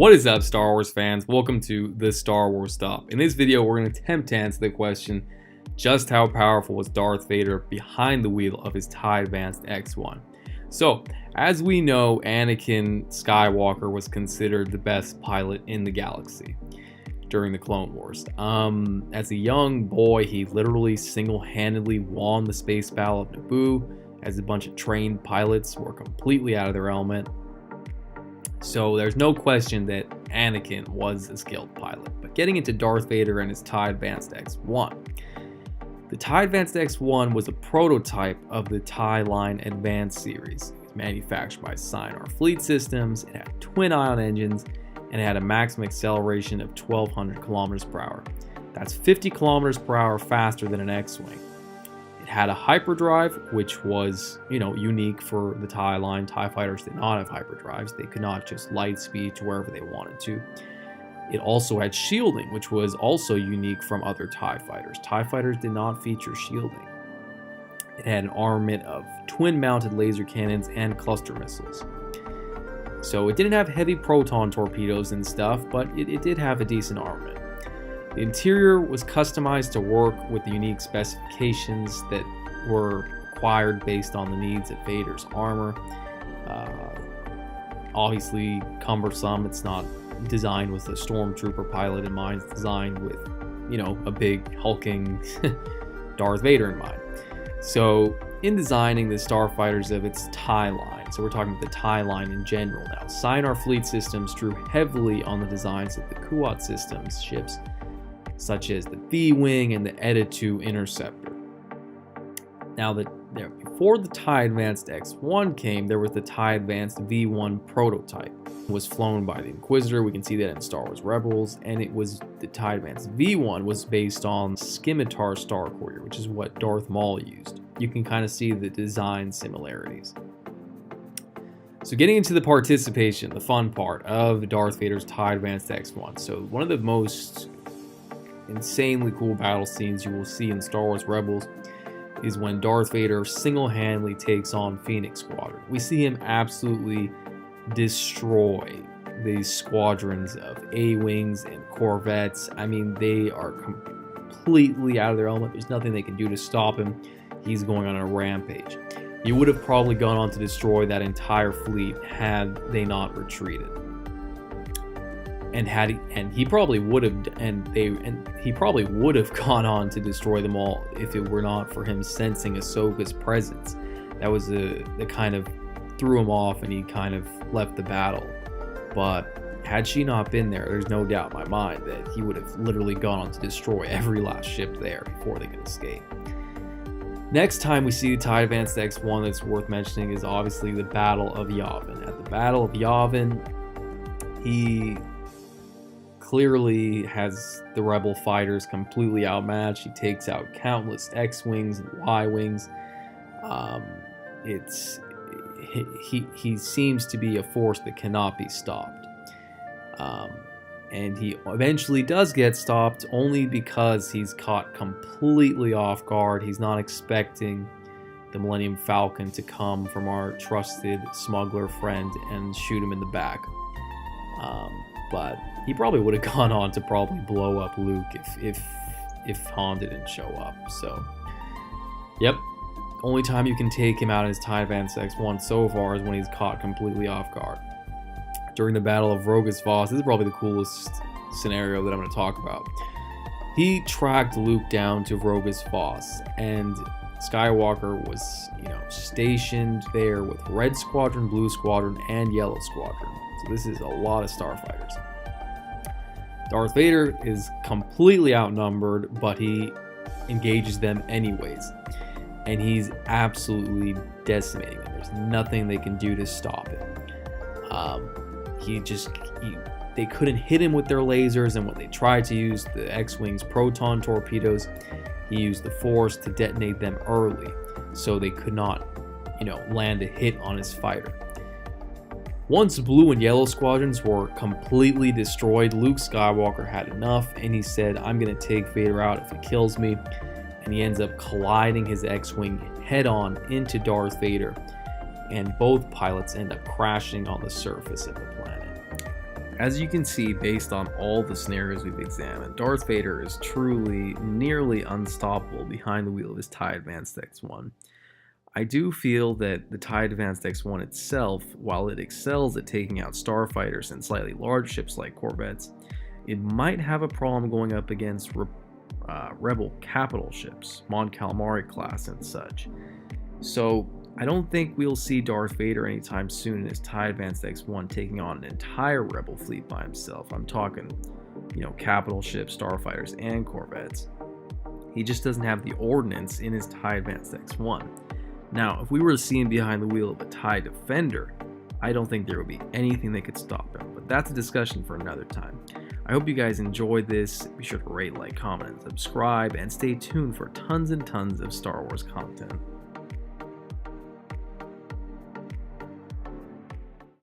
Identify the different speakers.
Speaker 1: What is up, Star Wars fans? Welcome to the Star Wars Stop. In this video, we're going to attempt to answer the question, just how powerful was Darth Vader behind the wheel of his TIE Advanced X1? So, as we know, Anakin Skywalker was considered the best pilot in the galaxy during the Clone Wars. As a young boy, he literally single-handedly won the space battle of Naboo, as a bunch of trained pilots were completely out of their element. So there's no question that Anakin was a skilled pilot. But getting into Darth Vader and his TIE Advanced X1. The TIE Advanced X1 was a prototype of the TIE Line Advanced series. It was manufactured by Scion Fleet Systems, it had twin-ion engines, and it had a maximum acceleration of 1,200 kilometers per hour. That's 50 kilometers per hour faster than an X-Wing. It had a hyperdrive, which was, unique for the TIE line. TIE fighters did not have hyperdrives. They could not just light speed to wherever they wanted to. It also had shielding, which was also unique from other TIE fighters. TIE fighters did not feature shielding. It had an armament of twin-mounted laser cannons and cluster missiles. So it didn't have heavy proton torpedoes and stuff, but it did have a decent armament. The interior was customized to work with the unique specifications that were acquired based on the needs of Vader's armor. Obviously cumbersome. It's not designed with a stormtrooper pilot in mind. It's designed with, a big hulking Darth Vader in mind. So in designing the starfighters of its TIE line, so we're talking about the TIE line in general now, Scion Fleet Systems drew heavily on the designs of the Kuat Systems ships, such as the V-Wing and the Eta II Interceptor. Now, before the TIE Advanced X1 came, there was the TIE Advanced V1 prototype. It was flown by the Inquisitor. We can see that in Star Wars Rebels, and the TIE Advanced V1 was based on Scimitar Star Courier, which is what Darth Maul used. You can kind of see the design similarities. So getting into the participation, the fun part of Darth Vader's TIE Advanced X1. So one of the most insanely cool battle scenes you will see in Star Wars Rebels is when Darth Vader single-handedly takes on Phoenix Squadron. We see him absolutely destroy these squadrons of A-Wings and Corvettes. I mean, they are completely out of their element. There's nothing they can do to stop him. He's going on a rampage. He would have probably gone on to destroy that entire fleet had they not retreated. He probably would have gone on to destroy them all if it were not for him sensing Ahsoka's presence. That was the kind of threw him off, and he kind of left the battle. But had she not been there, there's no doubt in my mind that he would have literally gone on to destroy every last ship there before they could escape. Next time we see the TIE Advanced X1 that's worth mentioning is obviously the Battle of Yavin. At the Battle of Yavin, he clearly has the rebel fighters completely outmatched. He takes out countless X-Wings and Y-Wings. He seems to be a force that cannot be stopped. And he eventually does get stopped only because he's caught completely off guard. He's not expecting the Millennium Falcon to come from our trusted smuggler friend and shoot him in the back. But he probably would have gone on to probably blow up Luke if Han didn't show up. So, yep. Only time you can take him out in his TIE Advanced X1 so far is when he's caught completely off guard. During the Battle of Rogus Voss, this is probably the coolest scenario that I'm going to talk about. He tracked Luke down to Rogus Voss, and Skywalker was, stationed there with Red Squadron, Blue Squadron, and Yellow Squadron. So this is a lot of starfighters. Darth Vader is completely outnumbered, but he engages them anyways. And he's absolutely decimating them. There's nothing they can do to stop him. They couldn't hit him with their lasers, and when they tried to use the X-Wing's proton torpedoes, he used the Force to detonate them early, so they could not, land a hit on his fighter. Once Blue and Yellow Squadrons were completely destroyed, Luke Skywalker had enough, and he said, "I'm going to take Vader out if he kills me." And he ends up colliding his X-Wing head-on into Darth Vader, and both pilots end up crashing on the surface of the planet. As you can see, based on all the scenarios we've examined, Darth Vader is truly nearly unstoppable behind the wheel of his TIE Advanced X1. I do feel that the TIE Advanced X1 itself, while it excels at taking out starfighters and slightly large ships like corvettes, it might have a problem going up against Rebel capital ships, Mon Calamari class and such. So I don't think we'll see Darth Vader anytime soon in his TIE Advanced X1 taking on an entire Rebel fleet by himself. I'm talking, capital ships, starfighters, and corvettes. He just doesn't have the ordnance in his TIE Advanced X1. Now, if we were to see him behind the wheel of a TIE Defender, I don't think there would be anything that could stop him, but that's a discussion for another time. I hope you guys enjoyed this. Be sure to rate, like, comment, and subscribe, and stay tuned for tons and tons of Star Wars content.